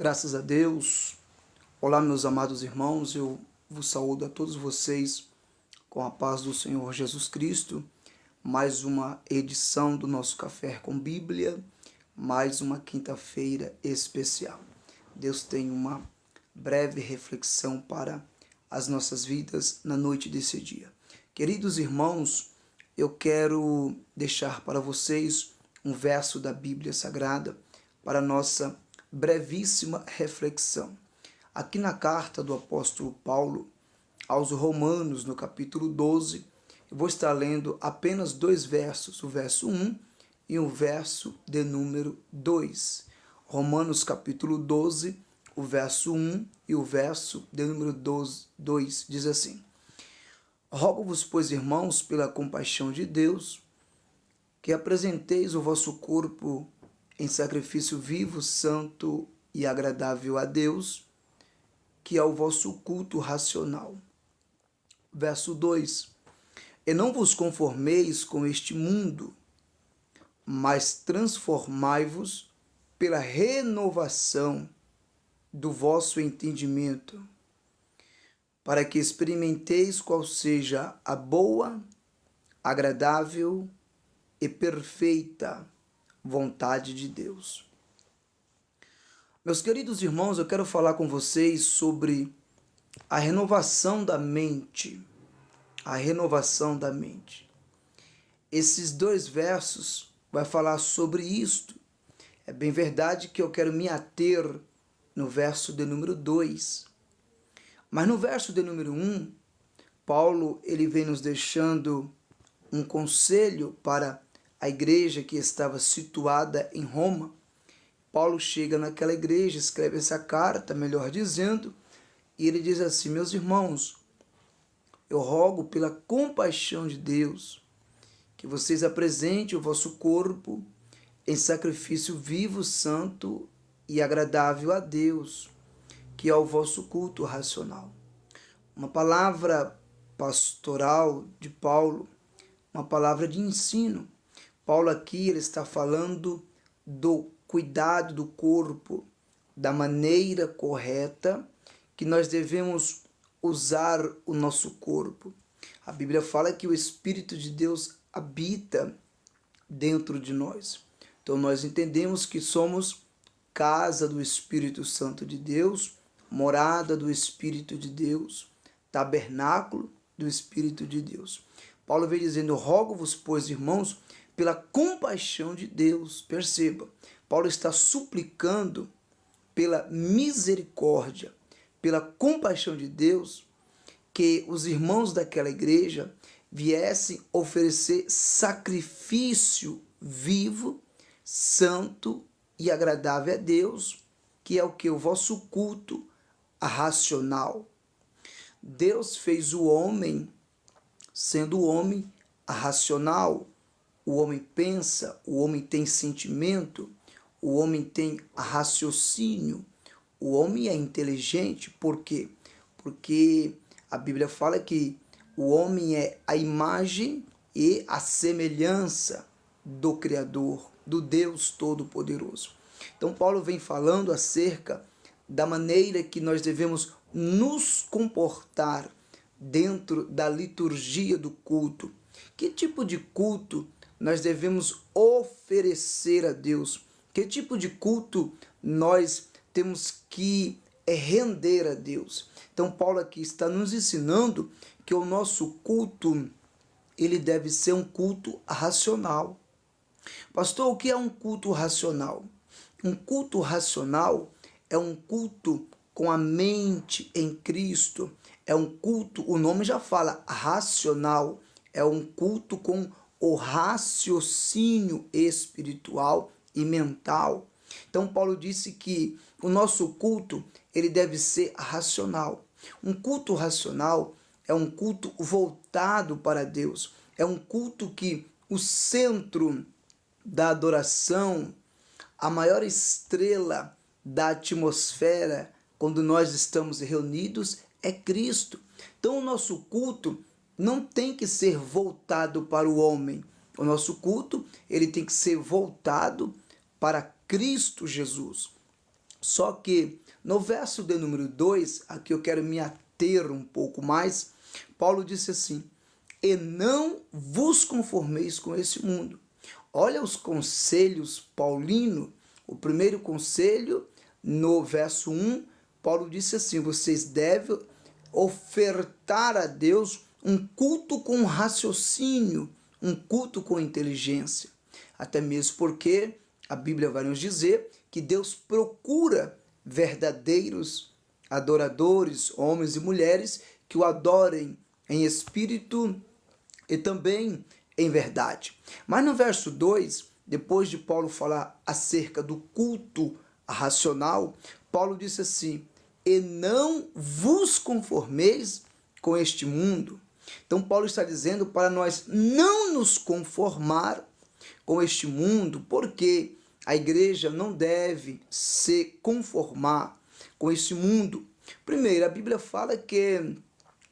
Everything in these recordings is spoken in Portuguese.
Graças a Deus. Olá, meus amados irmãos, eu vos saúdo a todos vocês com a paz do Senhor Jesus Cristo. Mais uma edição do nosso Café com Bíblia, mais uma quinta-feira especial. Deus tem uma breve reflexão para as nossas vidas na noite desse dia. Queridos irmãos, eu quero deixar para vocês um verso da Bíblia Sagrada para a nossa brevíssima reflexão. Aqui na carta do apóstolo Paulo aos Romanos, no capítulo 12, eu vou estar lendo apenas dois versos, o verso 1 e o verso de número 2. Romanos capítulo 12, o verso 1 e o verso de número 2 diz assim: Rogo-vos, pois, irmãos, pela compaixão de Deus, que apresenteis o vosso corpo em sacrifício vivo, santo e agradável a Deus, que é o vosso culto racional. Verso 2: E não vos conformeis com este mundo, mas transformai-vos pela renovação do vosso entendimento, para que experimenteis qual seja a boa, agradável e perfeita vontade de Deus. Meus queridos irmãos, eu quero falar com vocês sobre a renovação da mente. A renovação da mente. Esses dois versos vai falar sobre isto. É bem verdade que eu quero me ater no verso de número 2. Mas no verso de número 1, Paulo ele vem nos deixando um conselho para a igreja que estava situada em Roma. Paulo chega naquela igreja, escreve essa carta, melhor dizendo, e ele diz assim: meus irmãos, eu rogo pela compaixão de Deus que vocês apresentem o vosso corpo em sacrifício vivo, santo e agradável a Deus, que é o vosso culto racional. Uma palavra pastoral de Paulo, uma palavra de ensino. Paulo aqui ele está falando do cuidado do corpo, da maneira correta que nós devemos usar o nosso corpo. A Bíblia fala que o Espírito de Deus habita dentro de nós. Então nós entendemos que somos casa do Espírito Santo de Deus, morada do Espírito de Deus, tabernáculo do Espírito de Deus. Paulo vem dizendo: rogo-vos, pois, irmãos, pela compaixão de Deus. Perceba, Paulo está suplicando pela misericórdia, pela compaixão de Deus, que os irmãos daquela igreja viessem oferecer sacrifício vivo, santo e agradável a Deus, que é o que? O vosso culto racional. Deus fez o homem, sendo o homem racional. O homem pensa, o homem tem sentimento, o homem tem raciocínio, o homem é inteligente. Por quê? Porque a Bíblia fala que o homem é a imagem e a semelhança do Criador, do Deus Todo-Poderoso. Então Paulo vem falando acerca da maneira que nós devemos nos comportar dentro da liturgia do culto. Que tipo de culto nós devemos oferecer a Deus? Que tipo de culto nós temos que render a Deus? Então Paulo aqui está nos ensinando que o nosso culto ele deve ser um culto racional. Pastor, o que é um culto racional? Um culto racional é um culto com a mente em Cristo. É um culto, o nome já fala, racional. É um culto com o raciocínio espiritual e mental. Então Paulo disse que o nosso culto ele deve ser racional. Um culto racional é um culto voltado para Deus. É um culto que o centro da adoração, a maior estrela da atmosfera, quando nós estamos reunidos, é Cristo. Então o nosso culto não tem que ser voltado para o homem. O nosso culto ele tem que ser voltado para Cristo Jesus. Só que no verso de número 2, aqui eu quero me ater um pouco mais, Paulo disse assim: e não vos conformeis com esse mundo. Olha os conselhos paulinos. O primeiro conselho, no verso 1, Paulo disse assim: vocês devem ofertar a Deus um culto com raciocínio, um culto com inteligência. Até mesmo porque a Bíblia vai nos dizer que Deus procura verdadeiros adoradores, homens e mulheres, que o adorem em espírito e também em verdade. Mas no verso 2, depois de Paulo falar acerca do culto racional, Paulo disse assim: e não vos conformeis com este mundo. Então Paulo está dizendo para nós não nos conformar com este mundo, porque a igreja não deve se conformar com este mundo. Primeiro, a Bíblia fala que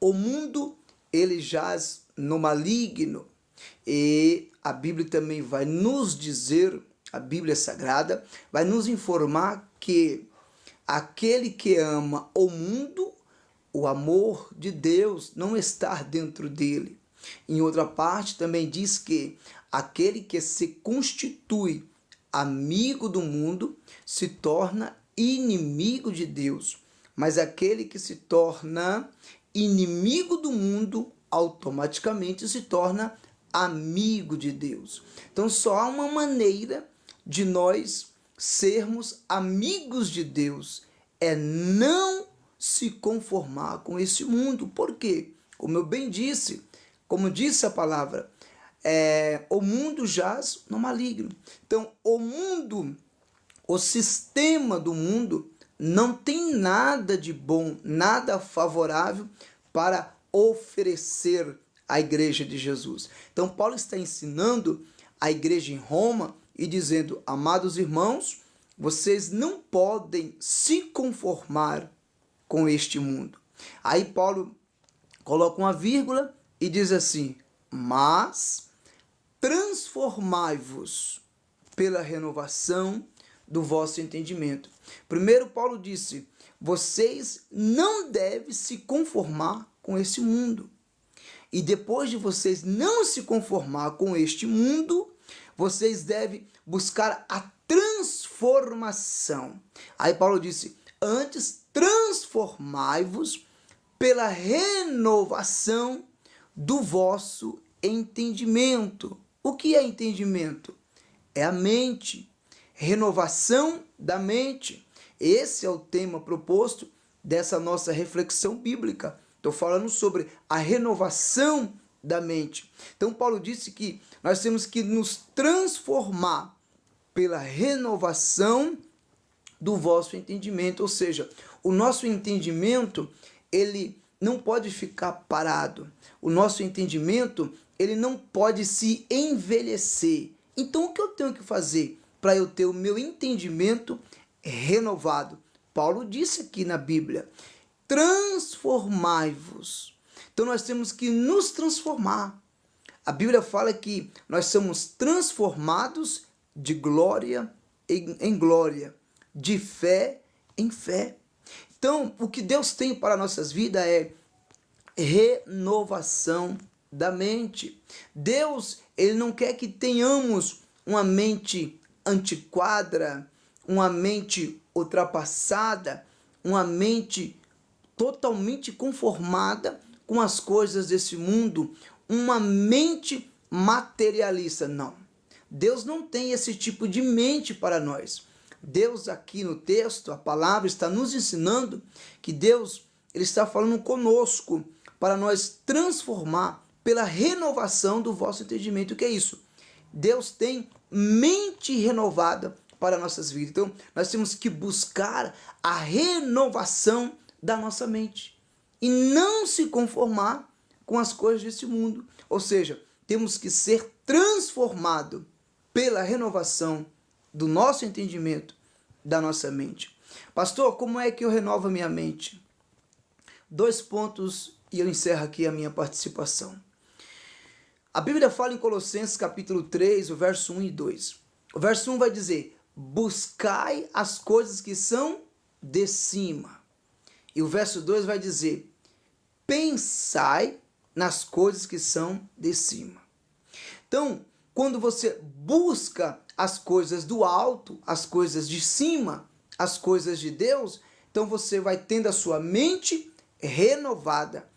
o mundo ele jaz no maligno, e a Bíblia também vai nos dizer, a Bíblia Sagrada vai nos informar que aquele que ama o mundo, o amor de Deus não está dentro dele. Em outra parte também diz que aquele que se constitui amigo do mundo se torna inimigo de Deus, mas aquele que se torna inimigo do mundo automaticamente se torna amigo de Deus. Então só há uma maneira de nós sermos amigos de Deus, é não se conformar com esse mundo. Por quê? Como eu bem disse, como disse a palavra, o mundo jaz no maligno. Então o mundo, o sistema do mundo não tem nada de bom, nada favorável para oferecer à igreja de Jesus. Então Paulo está ensinando a igreja em Roma e dizendo: amados irmãos, vocês não podem se conformar com este mundo. Aí Paulo coloca uma vírgula e diz assim: mas transformai-vos pela renovação do vosso entendimento. Primeiro Paulo disse: vocês não devem se conformar com esse mundo. E depois de vocês não se conformar com este mundo, vocês devem buscar a transformação. Aí Paulo disse: antes transformai-vos pela renovação do vosso entendimento. O que é entendimento? É a mente. Renovação da mente. Esse é o tema proposto dessa nossa reflexão bíblica. Estou falando sobre a renovação da mente. Então Paulo disse que nós temos que nos transformar pela renovação do vosso entendimento. Ou seja, o nosso entendimento, ele não pode ficar parado. O nosso entendimento, ele não pode se envelhecer. Então o que eu tenho que fazer para eu ter o meu entendimento renovado? Paulo disse aqui na Bíblia: transformai-vos. Então nós temos que nos transformar. A Bíblia fala que nós somos transformados de glória em glória, de fé em fé. Então, o que Deus tem para nossas vidas é renovação da mente. Deus, ele não quer que tenhamos uma mente antiquada, uma mente ultrapassada, uma mente totalmente conformada com as coisas desse mundo, uma mente materialista. Não. Deus não tem esse tipo de mente para nós. Deus aqui no texto, a palavra está nos ensinando que Deus, ele está falando conosco para nós transformar pela renovação do vosso entendimento. O que é isso? Deus tem mente renovada para nossas vidas. Então, nós temos que buscar a renovação da nossa mente e não se conformar com as coisas desse mundo. Ou seja, temos que ser transformados pela renovação do nosso entendimento, da nossa mente. Pastor, como é que eu renovo a minha mente? 2 pontos e eu encerro aqui a minha participação. A Bíblia fala em Colossenses capítulo 3, o verso 1 e 2. O verso 1 vai dizer: buscai as coisas que são de cima. E o verso 2 vai dizer, pensai nas coisas que são de cima. Então, quando você busca as coisas do alto, as coisas de cima, as coisas de Deus, então você vai tendo a sua mente renovada.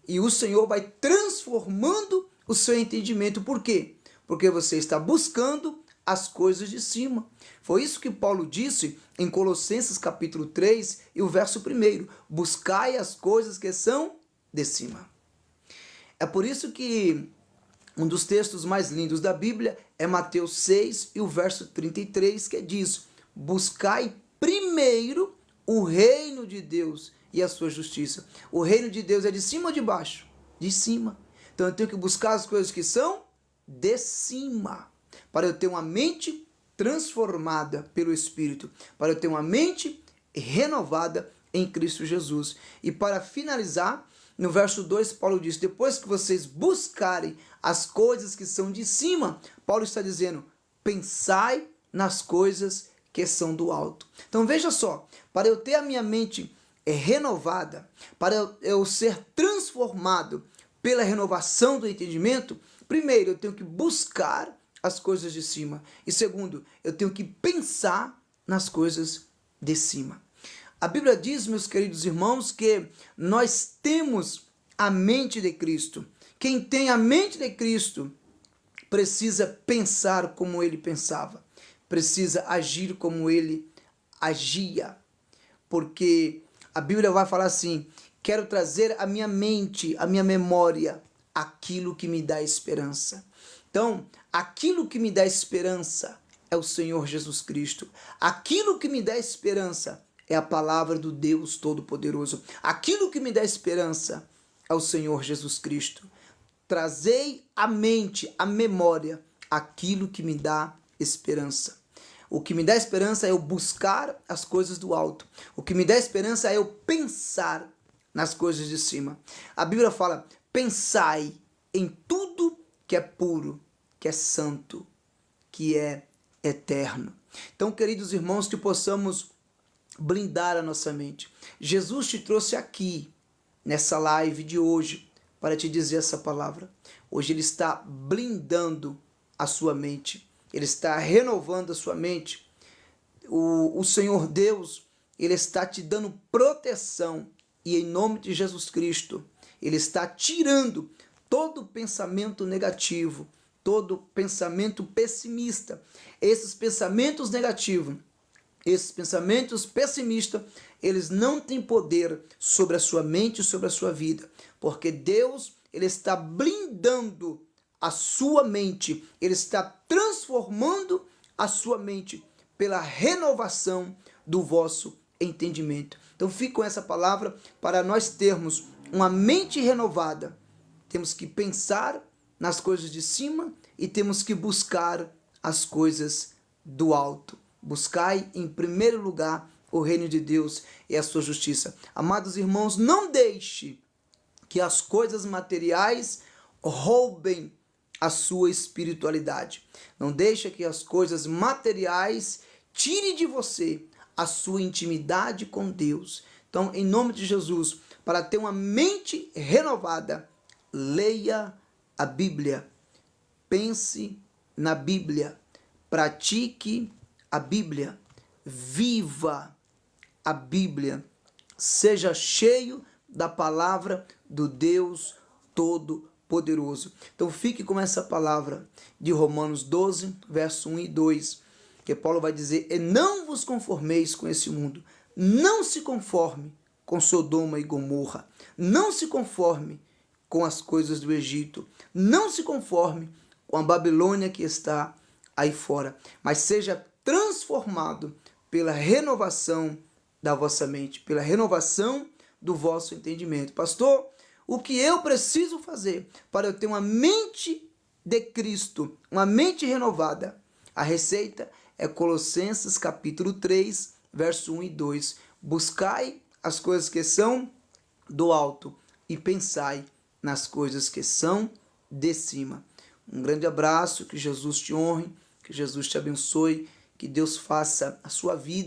E o Senhor vai transformando o seu entendimento. Por quê? Porque você está buscando as coisas de cima. Foi isso que Paulo disse em Colossenses capítulo 3 e o verso 1. Buscai as coisas que são de cima. É por isso que um dos textos mais lindos da Bíblia é Mateus 6 e o verso 33, que diz, buscai primeiro o reino de Deus e a sua justiça. O reino de Deus é de cima ou de baixo? De cima. Então eu tenho que buscar as coisas que são de cima, para eu ter uma mente transformada pelo Espírito, para eu ter uma mente renovada em Cristo Jesus. E para finalizar, no verso 2, Paulo diz, depois que vocês buscarem as coisas que são de cima, Paulo está dizendo, pensai nas coisas que são do alto. Então veja só, para eu ter a minha mente renovada, para eu ser transformado pela renovação do entendimento, primeiro eu tenho que buscar as coisas de cima. E segundo, eu tenho que pensar nas coisas de cima. A Bíblia diz, meus queridos irmãos, que nós temos a mente de Cristo. Quem tem a mente de Cristo precisa pensar como ele pensava, precisa agir como ele agia, porque a Bíblia vai falar assim, quero trazer à minha mente, à minha memória, aquilo que me dá esperança. Então, aquilo que me dá esperança é o Senhor Jesus Cristo. Aquilo que me dá esperança é a palavra do Deus Todo-Poderoso. Aquilo que me dá esperança é o Senhor Jesus Cristo. Trazei à mente, à memória, aquilo que me dá esperança. O que me dá esperança é eu buscar as coisas do alto. O que me dá esperança é eu pensar nas coisas de cima. A Bíblia fala, pensai em tudo que é puro, que é santo, que é eterno. Então, queridos irmãos, que possamos blindar a nossa mente. Jesus te trouxe aqui, nessa live de hoje, para te dizer essa palavra. Hoje Ele está blindando a sua mente. Ele está renovando a sua mente. O Senhor Deus, Ele está te dando proteção. E em nome de Jesus Cristo, Ele está tirando todo pensamento negativo, todo pensamento pessimista. Esses pensamentos negativos, esses pensamentos pessimistas, eles não têm poder sobre a sua mente e sobre a sua vida. Porque Deus, Ele está blindando a sua mente. Ele está transformando a sua mente pela renovação do vosso entendimento. Então fique com essa palavra para nós termos uma mente renovada. Temos que pensar nas coisas de cima e temos que buscar as coisas do alto. Buscai em primeiro lugar o reino de Deus e a sua justiça. Amados irmãos, não deixe que as coisas materiais roubem a sua espiritualidade. Não deixe que as coisas materiais tirem de você a sua intimidade com Deus. Então, em nome de Jesus, para ter uma mente renovada, leia a Bíblia, pense na Bíblia, pratique a Bíblia, viva a Bíblia, seja cheio da palavra do Deus Todo-Poderoso. Então fique com essa palavra de Romanos 12, verso 1 e 2, que Paulo vai dizer, e não vos conformeis com esse mundo, não se conforme com Sodoma e Gomorra, não se conforme com as coisas do Egito, não se conforme com a Babilônia que está aí fora, mas seja transformado pela renovação da vossa mente, pela renovação do vosso entendimento. Pastor, o que eu preciso fazer para eu ter uma mente de Cristo, uma mente renovada? A receita é Colossenses capítulo 3, verso 1 e 2. Buscai as coisas que são do alto e pensai nas coisas que são de cima. Um grande abraço, que Jesus te honre, que Jesus te abençoe, que Deus faça a sua vida